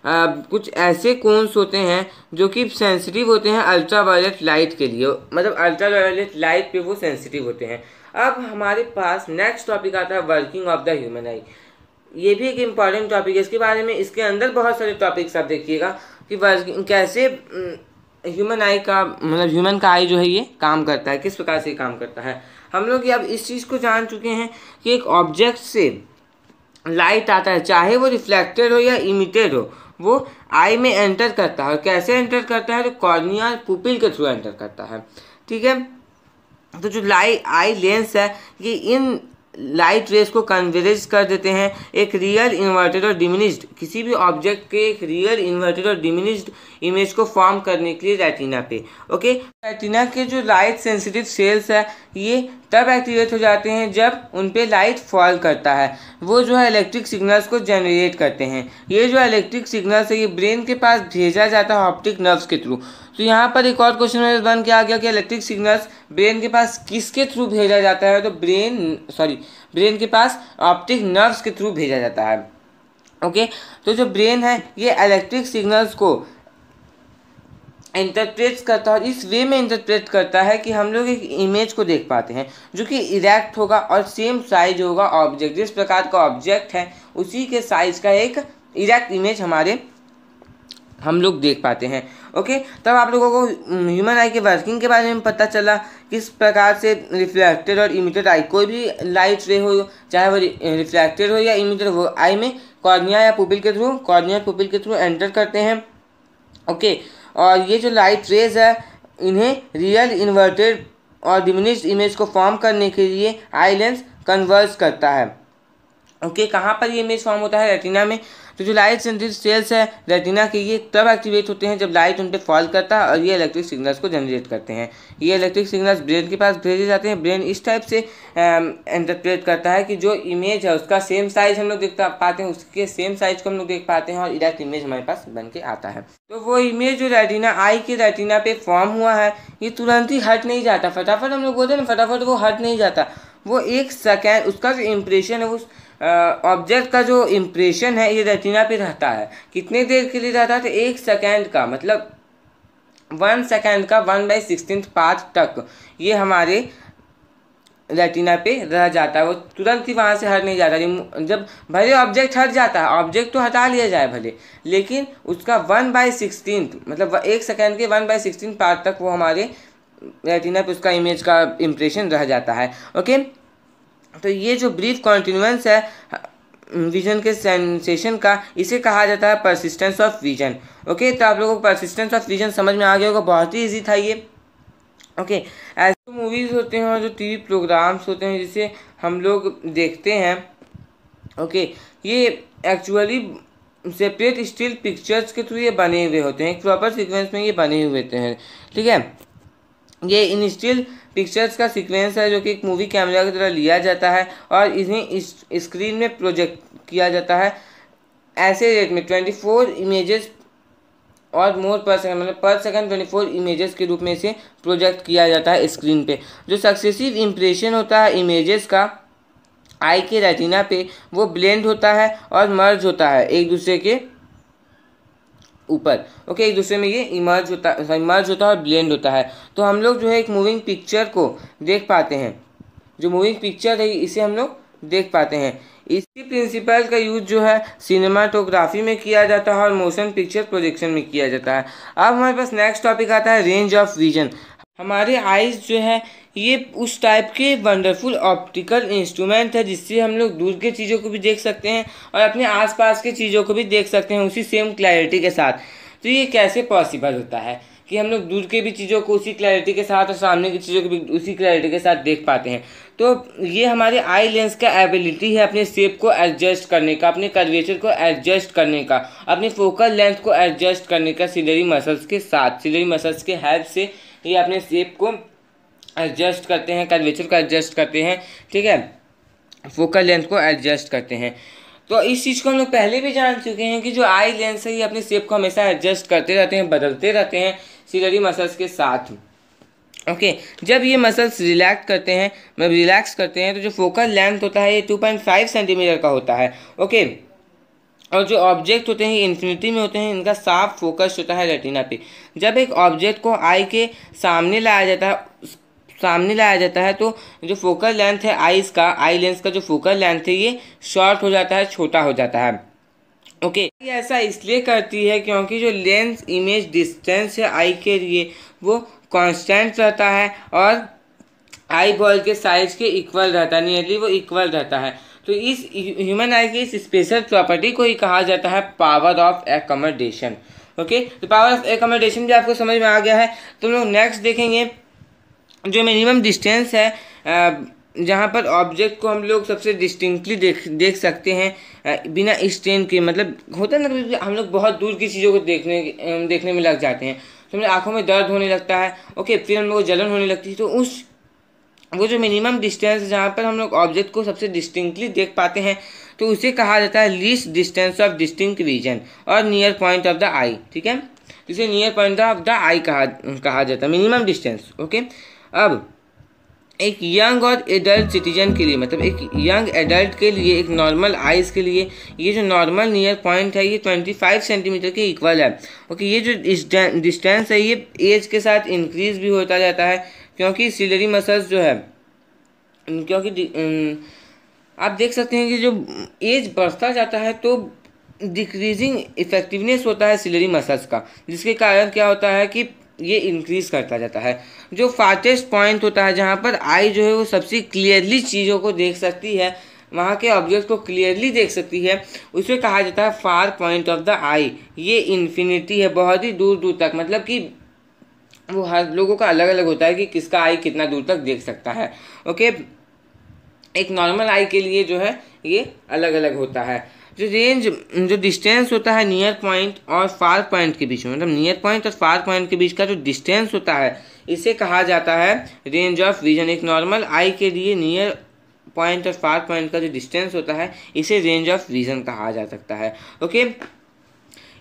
कुछ ऐसे कोन्स होते हैं जो कि सेंसिटिव होते हैं अल्ट्रावायलेट लाइट के लिए, मतलब अल्ट्रावायलेट लाइट पे वो सेंसिटिव होते हैं। अब हमारे पास नेक्स्ट टॉपिक आता है वर्किंग ऑफ द ह्यूमन आई। ये भी एक इम्पॉर्टेंट टॉपिक है, इसके बारे में इसके अंदर बहुत सारे टॉपिक्स आप देखिएगा कि वर्किंग कैसे ह्यूमन आई का, मतलब ह्यूमन का आई जो है ये काम करता है, किस प्रकार से काम करता है। हम लोग अब इस चीज़ को जान चुके हैं कि एक ऑब्जेक्ट से लाइट आता है, चाहे वो रिफ्लेक्टेड हो या इमिटेड हो, वो आई में एंटर करता है। और कैसे एंटर करता है, तो कॉर्निया पुपिल के थ्रू एंटर करता है, ठीक है। तो जो आई लेंस है ये इन लाइट रेस को कन्वर्ज कर देते हैं एक रियल इन्वर्टेड और डिमिनिश्ड, किसी भी ऑब्जेक्ट के एक रियल इन्वर्टेड और डिमिनिश्ड इमेज को फॉर्म करने के लिए रेटिना पे। ओके, रेटिना के जो लाइट सेंसिटिव सेल्स है ये तब एक्टिवेट हो जाते हैं जब उन पे लाइट फॉल करता है, वो जो है इलेक्ट्रिक सिग्नल्स को जनरेट करते हैं। ये जो इलेक्ट्रिक सिग्नल्स है ये ब्रेन के पास भेजा जाता है ऑप्टिक नर्व्स के थ्रू। तो यहाँ पर एक और क्वेश्चन बन के आ गया कि इलेक्ट्रिक सिग्नल्स ब्रेन के पास किसके थ्रू भेजा जाता है, तो ब्रेन के पास ऑप्टिक नर्व्स के थ्रू भेजा जाता है। ओके, तो जो ब्रेन है ये इलेक्ट्रिक सिग्नल्स को इंटरप्रेट करता है और इस वे में इंटरप्रेट करता है कि हम लोग एक इमेज को देख पाते हैं जो कि इरेक्ट होगा और सेम साइज होगा ऑब्जेक्ट, जिस प्रकार का ऑब्जेक्ट है उसी के साइज का एक इरेक्ट इमेज हम लोग देख पाते हैं। ओके, तब आप लोगों को ह्यूमन आई के वर्किंग के बारे में पता चला, किस प्रकार से रिफ्लेक्टेड और इमिटेड आई, कोई भी लाइट रे हो चाहे वो रिफ्लेक्टेड हो या इमिटेड हो, आई में कॉर्निया या पुपिल के थ्रू एंटर करते हैं। ओके, और ये जो लाइट रेज है इन्हें रियल इन्वर्टेड और डिमिनिश्ड इमेज को फॉर्म करने के लिए आई लेंस कन्वर्ज करता है। ओके, कहाँ पर ये इमेज फॉर्म होता है, रेटिना में। तो जो लाइट सेंसिटिव सेल्स है रेटिना के ये तब एक्टिवेट होते हैं जब लाइट उन पर फॉल करता है और ये इलेक्ट्रिक सिग्नल्स को जनरेट करते हैं। ये इलेक्ट्रिक सिग्नल्स ब्रेन के पास भेजे जाते हैं, ब्रेन इस टाइप से इंटरप्रेट करता है कि जो इमेज है उसका सेम साइज हम लोग देख पाते हैं, उसके सेम साइज को हम लोग देख पाते हैं और इरेक्ट इमेज हमारे पास बन के आता है। तो वो इमेज जो आई के रेटिना पे फॉर्म हुआ है ये तुरंत ही हट नहीं जाता, फटाफट हम लोग बोलते हैं ना, फटाफट वो हट नहीं जाता। वो एक सेकेंड उसका जो इम्प्रेशन है उस ऑब्जेक्ट का जो इम्प्रेशन है ये रेटिना पे रहता है। कितने देर के लिए रहता है, तो 1 सेकेंड का, मतलब 1 सेकेंड का 1/16 पार्ट तक ये हमारे रेटिना पे रह जाता है, वो तुरंत ही वहाँ से हट नहीं जाता। जब भले ऑब्जेक्ट हट जाता है, ऑब्जेक्ट तो हटा लिया जाए भले, लेकिन उसका 1/16 मतलब 1 सेकेंड के 1/16 पार्ट तक वो हमारे रेटिना पे उसका इमेज का इम्प्रेशन रह जाता है। ओके, तो ये जो ब्रीफ कॉन्टिन्यूएंस है विजन के सेंसेशन का, इसे कहा जाता है परसिस्टेंस ऑफ विजन। ओके, तो आप लोगों को परसिस्टेंस ऑफ विजन समझ में आ गया होगा, बहुत ही ईजी था ये। ओके, ऐसे मूवीज़ होते हैं और जो टीवी प्रोग्राम्स होते हैं जिसे हम लोग देखते हैं, ओके, ये एक्चुअली सेपरेट स्टिल पिक्चर्स के थ्रू ये बने हुए होते हैं, एक प्रॉपर सीक्वेंस में ये बने हुए होते हैं, ठीक है। ये इन स्टिल पिक्चर्स का सीक्वेंस है जो कि एक मूवी कैमरा की तरह लिया जाता है और इन्हें स्क्रीन में प्रोजेक्ट किया जाता है ऐसे रेट में 24 इमेजेस और मोर पर सेकंड, मतलब पर सेकंड 24 इमेजेस के रूप में इसे प्रोजेक्ट किया जाता है स्क्रीन पे। जो सक्सेसिव इम्प्रेशन होता है इमेजेस का आई के रेटिना पे, वो ब्लेंड होता है और मर्ज होता है एक दूसरे के ऊपर। ओके, एक दूसरे में ये इमर्ज होता है और ब्लेंड होता है। तो हम लोग जो है एक मूविंग पिक्चर को देख पाते हैं, जो मूविंग पिक्चर है इसे हम लोग देख पाते हैं। इसी प्रिंसिपल का यूज जो है सिनेमाटोग्राफी में किया जाता है और मोशन पिक्चर प्रोजेक्शन में किया जाता है। अब हमारे पास नेक्स्ट टॉपिक आता है रेंज ऑफ विजन। हमारे आइज़ जो है ये उस टाइप के वंडरफुल ऑप्टिकल इंस्ट्रूमेंट है जिससे हम लोग दूर के चीज़ों को भी देख सकते हैं और अपने आसपास के चीज़ों को भी देख सकते हैं उसी सेम क्लैरिटी के साथ। तो ये कैसे पॉसिबल होता है कि हम लोग दूर के भी चीज़ों को उसी क्लैरिटी के साथ और सामने की चीज़ों को भी उसी क्लैरिटी के साथ देख पाते हैं? तो ये हमारे आई लेंस का एबिलिटी है अपने शेप को एडजस्ट करने का, अपने कर्वेचर को एडजस्ट करने का, अपने फोकल लेंथ को एडजस्ट करने का सिलरी मसल्स के साथ, सिलरी मसल्स के हेल्प से ये अपने शेप को एडजस्ट करते हैं, कर्वेचर को एडजस्ट करते हैं, ठीक है, फोकल लेंथ को एडजस्ट करते हैं। तो इस चीज़ को हम लोग पहले भी जान चुके हैं कि जो आई लेंस है ये अपने शेप को हमेशा एडजस्ट करते रहते हैं, बदलते रहते हैं सिलरी मसल्स के साथ। ओके, जब ये मसल्स रिलैक्स करते हैं तो जो फोकल लेंथ होता है ये 2.5 सेंटीमीटर का होता है। ओके, और जो ऑब्जेक्ट होते हैं ये इन्फिनिटी में होते हैं, इनका साफ फोकस होता है रेटिना पे। जब एक ऑब्जेक्ट को आई के सामने लाया जाता है तो जो फोकल लेंथ है आई लेंस का जो फोकल लेंथ है ये शॉर्ट हो जाता है, छोटा हो जाता है। ओके, ये ऐसा इसलिए करती है क्योंकि जो लेंस इमेज डिस्टेंस है आई के लिए वो कांस्टेंट रहता है और आई बॉल के साइज के इक्वल रहता है, नियरली वो इक्वल रहता है। तो इस ह्यूमन आई की इस स्पेशल प्रॉपर्टी को ही कहा जाता है पावर ऑफ एकमोडेशन। ओके, तो पावर ऑफ एकमोडेशन भी आपको समझ में आ गया है। तो हम लोग नेक्स्ट देखेंगे जो मिनिमम डिस्टेंस है जहाँ पर ऑब्जेक्ट को हम लोग सबसे डिस्टिंक्टली देख सकते हैं बिना स्ट्रेन के। मतलब होता है ना कभी हम लोग बहुत दूर की चीज़ों को देखने में लग जाते हैं तो हमें आँखों में दर्द होने लगता है। ओके, फिर हम लोग को जलन होने लगती है। तो वो जो मिनिमम डिस्टेंस जहाँ पर हम लोग ऑब्जेक्ट को सबसे डिस्टिंक्टली देख पाते हैं तो उसे कहा जाता है least distance of distinct vision और नियर पॉइंट ऑफ द आई, ठीक है, इसे नियर पॉइंट ऑफ द आई कहा जाता है, मिनिमम डिस्टेंस। ओके, अब एक यंग और एडल्ट सिटीजन के लिए, मतलब एक यंग एडल्ट के लिए, एक नॉर्मल आइज के लिए ये जो नॉर्मल नियर पॉइंट है ये 25 सेंटीमीटर के इक्वल है। ओके, ये जो डिस्टेंस है ये एज के साथ इंक्रीज भी होता जाता है क्योंकि सिलरी मसल्स जो है, क्योंकि आप देख सकते हैं कि जो एज बढ़ता जाता है तो डिक्रीजिंग इफेक्टिवनेस होता है सिलरी मसल्स का, जिसके कारण क्या होता है कि ये इंक्रीज करता जाता है। जो फार्टेस्ट पॉइंट होता है जहाँ पर आई जो है वो सबसे क्लियरली चीज़ों को देख सकती है, वहाँ के ऑब्जेक्ट को क्लियरली देख सकती है, उसे कहा जाता है फार पॉइंट ऑफ द आई। ये इन्फिनिटी है, बहुत ही दूर दूर तक, मतलब कि वो हर लोगों का अलग अलग होता है कि किसका आई कितना दूर तक देख सकता है। ओके, एक नॉर्मल आई के लिए जो है ये अलग अलग होता है। जो डिस्टेंस होता है नियर पॉइंट और फार पॉइंट के बीच में, मतलब नियर पॉइंट और फार पॉइंट के बीच का जो डिस्टेंस होता है इसे कहा जाता है रेंज ऑफ विजन। एक नॉर्मल आई के लिए नियर पॉइंट और फार पॉइंट का जो डिस्टेंस होता है इसे रेंज ऑफ विजन कहा जा सकता है। ओके,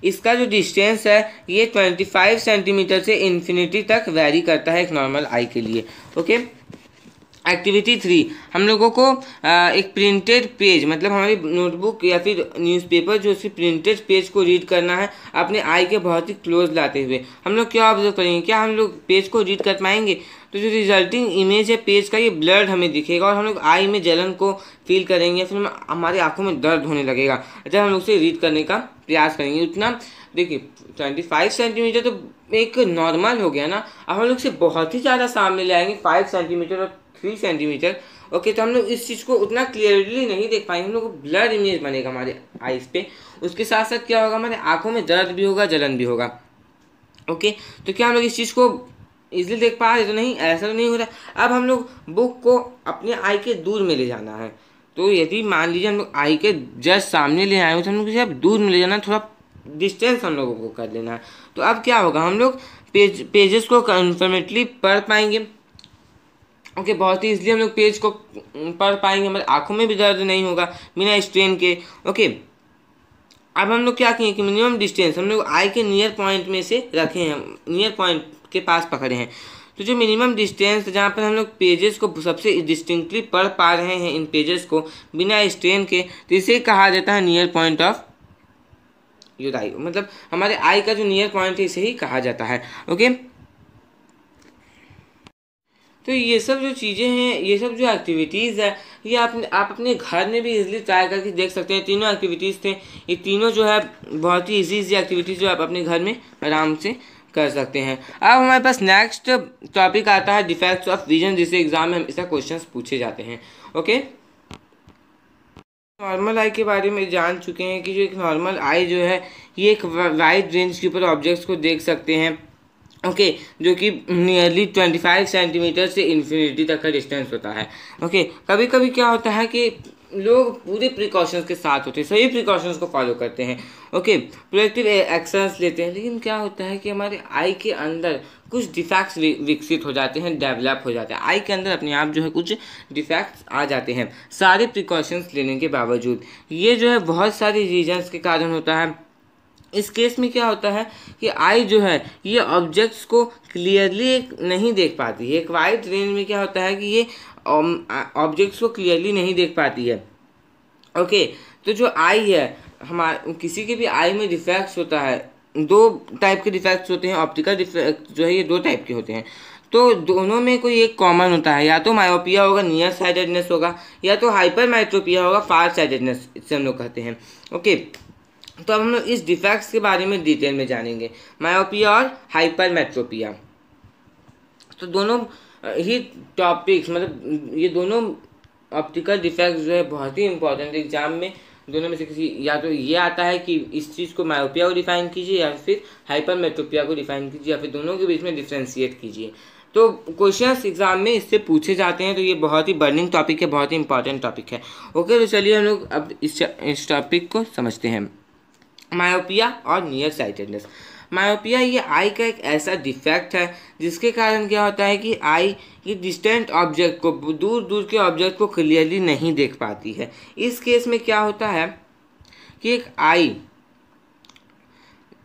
इसका जो डिस्टेंस है ये 25 सेंटीमीटर से इन्फिनिटी तक वैरी करता है एक नॉर्मल आई के लिए। ओके, एक्टिविटी 3, हम लोगों को एक प्रिंटेड पेज, मतलब हमारी नोटबुक या फिर न्यूज़पेपर जो उसकी प्रिंटेड पेज को रीड करना है अपने आई के बहुत ही क्लोज लाते हुए। हम लोग क्या ऑब्जर्व करेंगे, क्या हम लोग पेज को रीड कर पाएंगे? तो जो रिजल्टिंग इमेज है पेज का, ये ब्लर्ड हमें दिखेगा और हम लोग आई में जलन को फील करेंगे, फिर हमारी आंखों में दर्द होने लगेगा जब हम लोग से रीड करने का प्रयास करेंगे। उतना देखिए 25 सेंटीमीटर तो एक नॉर्मल हो गया ना, अब हम लोग से बहुत ही ज़्यादा सामने ले आएंगे 5 सेंटीमीटर और 3 सेंटीमीटर। ओके, तो हम लोग इस चीज़ को उतना क्लियरली नहीं देख पाएंगे, हम लोग को ब्लर इमेज बनेगा हमारे आईज पे। उसके साथ साथ क्या होगा, हमारे आंखों में दर्द भी होगा, जलन भी होगा। ओके, तो क्या हम लोग इस चीज़ को इजीली देख पा रहे? तो नहीं, ऐसा तो नहीं हो रहा। अब हम लोग बुक को अपने आई के दूर में ले जाना है। तो यदि मान लीजिए हम लोग आई के जस्ट सामने ले आए हो, तो हम लोग अब दूर में ले जाना, थोड़ा डिस्टेंस हम लोगों को कर लेना है। तो अब क्या होगा, हम लोग पेजेस को कन्फर्मेटली पढ़ पाएंगे। ओके, बहुत ही इसलिए हम लोग पेज को पढ़ पाएंगे, हमारे आंखों में भी दर्द नहीं होगा बिना स्ट्रेन के। ओके, अब हम लोग क्या किए कि मिनिमम डिस्टेंस हम लोग आई के नियर पॉइंट में से रखे हैं, नियर पॉइंट के पास पकड़े हैं। तो जो मिनिमम डिस्टेंस जहाँ पर हम लोग पेजेस को सबसे डिस्टिंक्टली पढ़ पा रहे हैं, इन पेजेस को बिना स्ट्रेन के, तो इसे कहा जाता है नियर पॉइंट ऑफ योर आई, मतलब हमारे आई का जो नियर पॉइंट है इसे ही कहा जाता है। ओके, तो ये सब जो चीज़ें हैं, ये सब जो एक्टिविटीज़ है, ये आप अपने घर में भी इजीली ट्राई करके देख सकते हैं। तीनों एक्टिविटीज़ थे, ये तीनों जो है बहुत ही इजी एक्टिविटीज़ जो आप अपने घर में आराम से कर सकते हैं। अब हमारे पास नेक्स्ट टॉपिक आता है डिफेक्ट्स ऑफ विजन, जिससे एग्जाम में हमेशा क्वेश्चंस पूछे जाते हैं। ओके, नॉर्मल आई के बारे में जान चुके हैं कि जो एक नॉर्मल आई जो है, ये एक वाइड रेंज के ऊपर ऑब्जेक्ट्स को देख सकते हैं। ओके, जो कि नियरली 25 सेंटीमीटर से इन्फिनिटी तक का डिस्टेंस होता है। ओके, कभी कभी क्या होता है कि लोग पूरे प्रिकॉशंस के साथ होते हैं, सभी प्रिकॉशंस को फॉलो करते हैं। ओके, प्रोएक्टिव एक्शंस लेते हैं, लेकिन क्या होता है कि हमारे आई के अंदर कुछ डिफेक्ट्स विकसित हो जाते हैं, डेवलप हो जाते हैं। आई के अंदर अपने आप जो है कुछ डिफेक्ट्स आ जाते हैं सारे प्रिकॉशंस लेने के बावजूद। ये जो है बहुत सारी रीजन्स के कारण होता है। इस केस में क्या होता है कि आई जो है ये ऑब्जेक्ट्स को क्लियरली नहीं देख पाती है। एक वाइड रेंज में क्या होता है कि ये ऑब्जेक्ट्स को क्लियरली नहीं देख पाती है। ओके, तो जो आई है हमारे किसी के भी आई में डिफेक्ट्स होता है, दो टाइप के डिफेक्ट्स होते हैं। ऑप्टिकल डिफेक्ट जो है ये दो टाइप के होते हैं, तो दोनों में कोई एक कॉमन होता है, या तो मायोपिया होगा, नियर साइटेडनेस होगा, या तो हाइपर माइट्रोपिया होगा, फार साइटेडनेस इसे हम लोग कहते हैं। ओके, तो अब हम लोग इस डिफेक्ट्स के बारे में डिटेल में जानेंगे, मायोपिया और हाइपर मेट्रोपिया। तो दोनों ही टॉपिक्स, मतलब ये दोनों ऑप्टिकल डिफेक्ट्स जो है बहुत ही इंपॉर्टेंट एग्जाम में। दोनों में से किसी, या तो ये आता है कि इस चीज़ को मायोपिया को डिफाइन कीजिए, या फिर हाइपर मेट्रोपिया को डिफाइन कीजिए, या फिर दोनों के बीच में डिफ्रेंशिएट कीजिए। तो क्वेश्चंस एग्जाम में इससे पूछे जाते हैं, तो ये बहुत ही बर्निंग टॉपिक है, बहुत ही इंपॉर्टेंट टॉपिक है। ओके, तो चलिए हम लोग अब इस टॉपिक को समझते हैं, मायोपिया और नियर साइटेडनेस। मायोपिया ये आई का एक ऐसा डिफेक्ट है जिसके कारण क्या होता है कि आई ये डिस्टेंट ऑब्जेक्ट को, दूर दूर के ऑब्जेक्ट को क्लियरली नहीं देख पाती है। इस केस में क्या होता है कि एक आई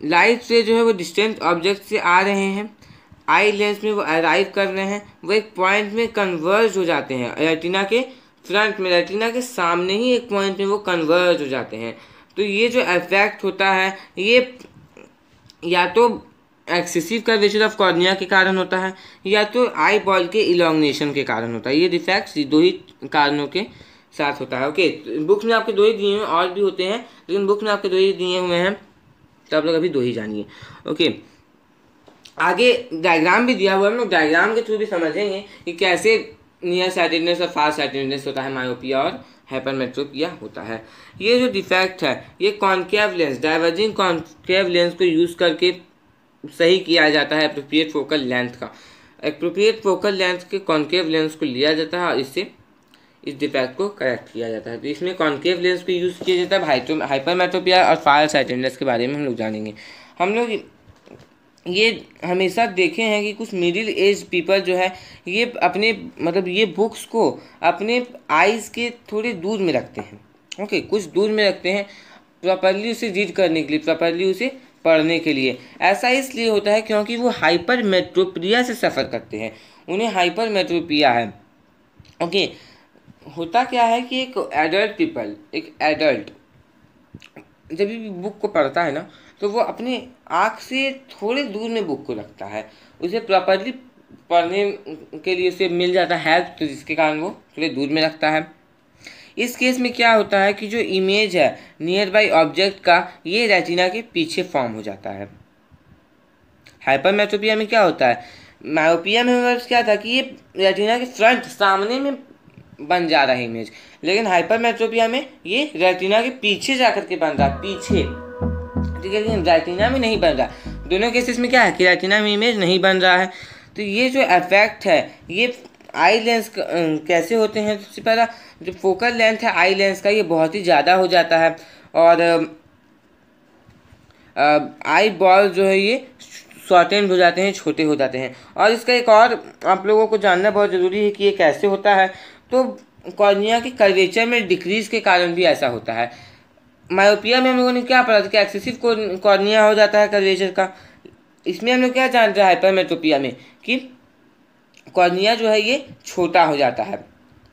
लाइट से जो है वो डिस्टेंट ऑब्जेक्ट से आ रहे हैं, आई लेंस में वो अराइव कर रहे हैं, वो एक पॉइंट में कन्वर्ज हो जाते हैं, रेटिना के फ्रंट में, रेटिना के सामने ही एक पॉइंट में वो कन्वर्ज हो जाते हैं। तो ये जो इफेक्ट होता है ये या तो एक्सेसिव कर्वेचर ऑफ कॉर्निया के कारण होता है, या तो आई बॉल के इलॉन्गेशन के कारण होता है। ये डिफेक्ट्स दो ही कारणों के साथ होता है। ओके, बुक्स में आपके दो ही दिए हुए हैं, और भी होते हैं, लेकिन बुक्स में आपके दो ही दिए हुए हैं, तो आप लोग अभी दो ही जानिए। ओके, आगे डायग्राम भी दिया हुआ है, हम लोग डायग्राम के थ्रू भी समझेंगे कि कैसे नियर साइटेडनेस और फार साइटेडनेस होता है, मायोपिया और हाइपरमेट्रोपिया होता है। ये जो डिफेक्ट है ये concave lens, diverging concave lens को यूज़ करके सही किया जाता है। एप्रोप्रिएट फोकल लेंथ का, एप्रोप्रिएट फोकल लेंथ के कॉन्केव लेंस को लिया जाता है और इससे इस डिफेक्ट को करेक्ट किया जाता है। तो इसमें कॉन्केव लेंस को यूज़ किया जाता है। हाइपरमेट्रोपिया और फार साइटेडनेस के बारे में हम लोग जानेंगे। हम लोग ये हमेशा देखे हैं कि कुछ मिडिल एज पीपल जो है ये अपने, मतलब ये बुक्स को अपने आइज़ के थोड़े दूर में रखते हैं। ओके, कुछ दूर में रखते हैं प्रॉपरली उसे रीड करने के लिए, प्रॉपरली उसे पढ़ने के लिए। ऐसा इसलिए होता है क्योंकि वो हाइपर मेट्रोपिया से सफ़र करते हैं, उन्हें हाइपर मेट्रोपिया है। ओके, होता क्या है कि एक एडल्ट जब भी बुक को पढ़ता है ना, तो वो अपने आँख से थोड़े दूर में बुक को रखता है, उसे प्रॉपरली पढ़ने के लिए उसे मिल जाता है हेल्प, तो जिसके कारण वो थोड़े दूर में रखता है। इस केस में क्या होता है कि जो इमेज है नियर बाई ऑब्जेक्ट का, ये रेटिना के पीछे फॉर्म हो जाता है। हाइपरमेट्रोपिया में क्या होता है, मायोपिया में क्या था कि ये रेटिना के फ्रंट सामने में बन जा रहा है इमेज, लेकिन हाइपरमेट्रोपिया में ये रेटिना के पीछे जाकर के बन रहा है, पीछे, ठीक है, लेकिन रेटिना में नहीं बन रहा। दोनों केसेस में क्या है कि रेटिना में इमेज नहीं बन रहा है। तो ये जो इफेक्ट है ये आई लेंस कैसे होते हैं, सबसे पहला जो फोकल लेंथ है आई लेंस का, ये बहुत ही ज़्यादा हो जाता है, और आई बॉल जो है ये शॉर्टेंड हो जाते हैं, छोटे हो जाते हैं। और इसका एक और आप लोगों को जानना बहुत ज़रूरी है कि ये कैसे होता है। तो कॉर्निया के कर्वेचर में डिक्रीज के कारण भी ऐसा होता है। मायोपिया में हम लोगों ने क्या पढ़ा था कि एक्सेसिव कॉर्निया हो जाता है कर्वेचर का। इसमें हम लोग क्या जानते हैं हाइपरमेट्रोपिया में कि कॉर्निया जो है ये छोटा हो जाता है,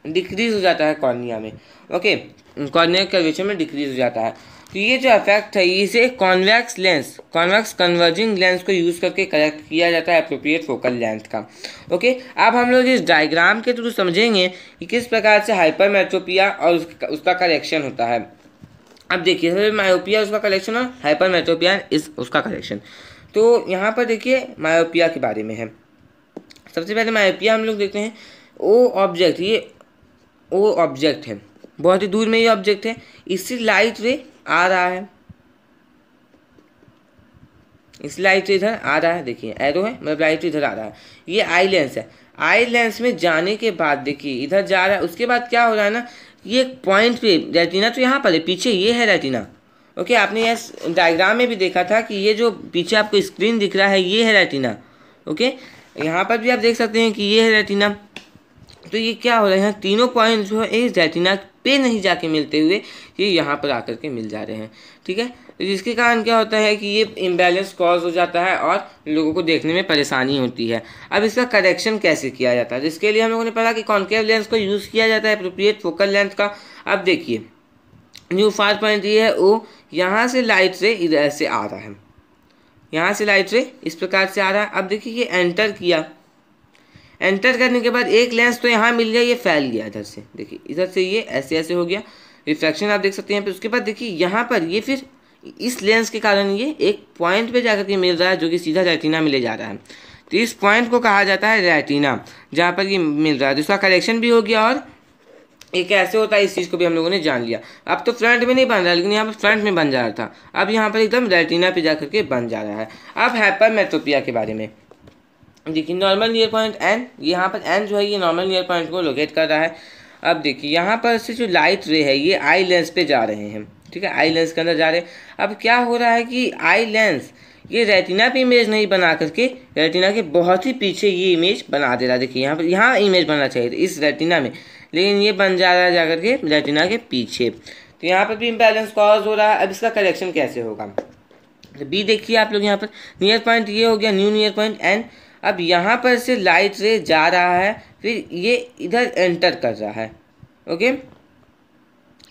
डिक्रीज हो जाता है कॉर्निया में। ओके, कॉर्निया कर्वेचर में डिक्रीज हो जाता है। तो ये जो इफेक्ट है इसे कॉन्वेक्स कन्वर्जिंग लेंस को यूज़ करके करेक्ट किया जाता है एप्रोप्रिएट फोकल लेंथ का। ओके, अब हम लोग इस डायग्राम के थ्रू समझेंगे कि किस प्रकार से हाइपरमेट्रोपिया और उसका करेक्शन होता है। अब देखिए, मायोपिया उसका करेक्शन और हाइपरमेट्रोपिया उसका करेक्शन। तो यहाँ पर देखिए मायोपिया के बारे में है। सबसे पहले मायोपिया हम लोग देखते हैं, ओ ऑब्जेक्ट है, बहुत ही दूर में ये ऑब्जेक्ट है, इससे लाइट रे आ रहा है, इस लाइट रे इधर आ रहा है, देखिए एरो है मतलब लाइट इधर आ रहा है। ये आई लेंस है, आई लेंस में जाने के बाद देखिए इधर जा रहा है, उसके बाद क्या हो रहा है ना, ये एक पॉइंट पे रेटिना तो यहाँ पर है, पीछे ये है रेटिना। ओके, आपने इस डायग्राम में भी देखा था कि ये जो पीछे आपको स्क्रीन दिख रहा है ये है रेटिना। ओके, यहाँ पर भी आप देख सकते हैं कि ये है रेटिना। तो ये क्या हो रहा है, यहाँ तीनों पॉइंट जो है इस रेटिना पे नहीं जाके मिलते हुए ये यहाँ पर आकर के मिल जा रहे हैं, ठीक है। तो जिसके कारण क्या होता है कि ये इम्बैलेंस कॉज हो जाता है और लोगों को देखने में परेशानी होती है। अब इसका करेक्शन कैसे किया जाता है, जिसके लिए हम लोगों ने पढ़ा कि कॉन्केव लेंस को यूज़ किया जाता है एप्रोप्रिएट फोकल लेंथ का। अब देखिए न्यू फार पॉइंट ये है ओ, यहाँ से लाइट से इधर से आ रहा है, यहाँ से लाइट से इस प्रकार से आ रहा है। अब देखिए ये एंटर किया, एंटर करने के बाद एक लेंस तो यहाँ मिल गया, ये फैल गया इधर से, देखिए इधर से ये ऐसे ऐसे हो गया, रिफ्रैक्शन आप देख सकते हैं। फिर उसके बाद देखिए यहाँ पर ये फिर इस लेंस के कारण ये एक पॉइंट पे जाकर के मिल रहा है जो कि सीधा रेटिना में ले जा रहा है। तो इस पॉइंट को कहा जाता है रेटिना, जहाँ पर ये मिल रहा है। तो इसका करेक्शन भी हो गया और ये कैसे होता है इस चीज़ को भी हम लोगों ने जान लिया। अब तो फ्रंट में नहीं बन रहा, लेकिन यहाँ पर फ्रंट में बन जा रहा था, अब यहाँ पर एकदम रेटिना पे जाकर के बन जा रहा है। अब हाइपरमेट्रोपिया के बारे में देखिए, नॉर्मल नियर पॉइंट एन, यहाँ पर एन जो है ये नॉर्मल नियर पॉइंट को लोकेट कर रहा है। अब देखिए यहाँ पर से जो लाइट रे है ये आई लेंस पे जा रहे हैं, ठीक है, आई लेंस के अंदर जा रहे हैं। अब क्या हो रहा है कि आई लेंस ये रेटिना पे इमेज नहीं बना करके रेटिना के बहुत ही पीछे ये इमेज बना दे रहा है। देखिए यहाँ पर, यहाँ इमेज बनना चाहिए था इस रेटिना में, लेकिन ये बन जा रहा है जाकर के रेटिना के पीछे। तो यहाँ पर भी इम्बैलेंस कॉज हो रहा है। अब इसका करेक्शन कैसे होगा, तो बी देखिए आप लोग, यहाँ पर नियर पॉइंट ये हो गया, न्यू नियर पॉइंट एन। अब यहाँ पर से लाइट रे जा रहा है, फिर ये इधर एंटर कर रहा है। ओके,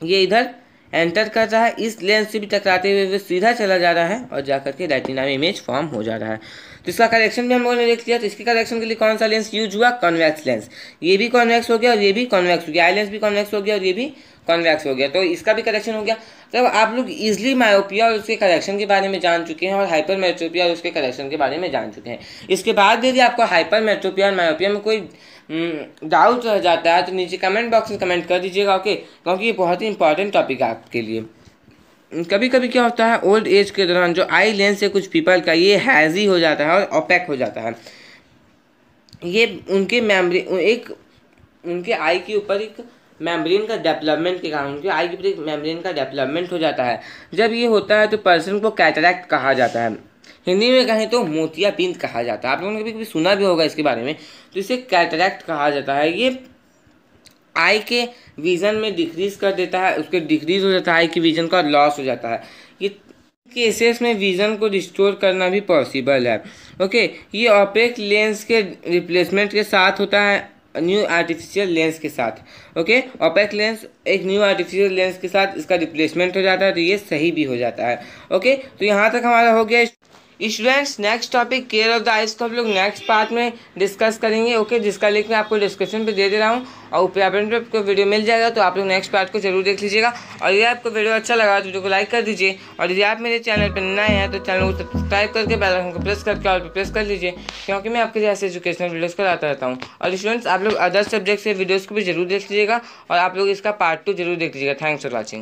ये इधर एंटर कर रहा है, इस लेंस से भी टकराते हुए वो सीधा चला जा रहा है और जाकर के रेटिना में इमेज फॉर्म हो जा रहा है। तो इसका करेक्शन भी हम लोगों ने देख लिया। तो इसके करेक्शन के लिए कौन सा लेंस यूज हुआ, कॉन्वेक्स लेंस। ये भी कॉन्वेक्स हो गया और ये भी कॉन्वेक्स हो गया, आई लेंस भी कॉन्वेक्स हो गया और ये भी कॉन्वेक्स हो गया, तो इसका भी करेक्शन हो गया। तब आप लोग इजिली मायोपिया और उसके करेक्शन के बारे में जान चुके हैं और हाइपरमेट्रोपिया और उसके करेक्शन के बारे में जान चुके हैं। इसके बाद यदि आपको हाइपरमेट्रोपिया और मायोपिया में कोई डाउट रह जाता है तो नीचे कमेंट बॉक्स में कमेंट कर दीजिएगा, ओके, क्योंकि ये बहुत ही इंपॉर्टेंट टॉपिक है आपके लिए। कभी कभी क्या होता है ओल्ड एज के दौरान जो आई लेंस से कुछ पीपल का ये हैज़ी हो जाता है और ओपेक हो जाता है, ये उनके उनके आई के ऊपर एक मेम्ब्रेन का डेवलपमेंट के कारण उनके आई के ऊपर एक मेम्ब्रेन का डेवलपमेंट हो जाता है। जब ये होता है तो पर्सन को कैटरैक्ट कहा जाता है, हिंदी में कहें तो मोतियाबिंद कहा जाता है। आप लोगों ने कभी कभी सुना भी होगा इसके बारे में। तो इसे कैटरैक्ट कहा जाता है। ये आई के विज़न में डिक्रीज कर देता है, उसके डिक्रीज हो जाता है आई के विज़न का, लॉस हो जाता है। ये केसेस में विज़न को रिस्टोर करना भी पॉसिबल है। ओके, ये ऑपेक लेंस के रिप्लेसमेंट के साथ होता है न्यू आर्टिफिशियल लेंस के साथ। ओके, ओपेक लेंस एक न्यू आर्टिफिशियल लेंस के साथ इसका रिप्लेसमेंट हो जाता है, तो ये सही भी हो जाता है। ओके, तो यहाँ तक हमारा हो गया। Students, next topic care of the eyes को हम लोग नेक्स्ट पार्ट में डिस्कस करेंगे। ओके, जिसका लिंक मैं आपको डिस्क्रिप्शन पे दे दे रहा हूँ और ऊपर पे आपको वीडियो मिल जाएगा, तो आप लोग नेक्स्ट पार्ट को जरूर देख लीजिएगा। और यदि आपको वीडियो अच्छा लगा तो वीडियो को लाइक कर दीजिए, और यदि आप मेरे चैनल पर नए हैं तो चैनल को सब्सक्राइब करके बेल आइकन को प्रेस करके ऑल पे प्रेस कर लीजिए, क्योंकि मैं आपके जैसे एजुकेशनल वीडियोज़ को लाता रहता हूँ। और स्टूडेंट्स, आप लोग अदर सब्जेक्ट से वीडियोज़ को भी जरूर देख लीजिएगा, और आप लोग इसका पार्ट 2 जरूर देख लीजिएगा। Thanks for watching.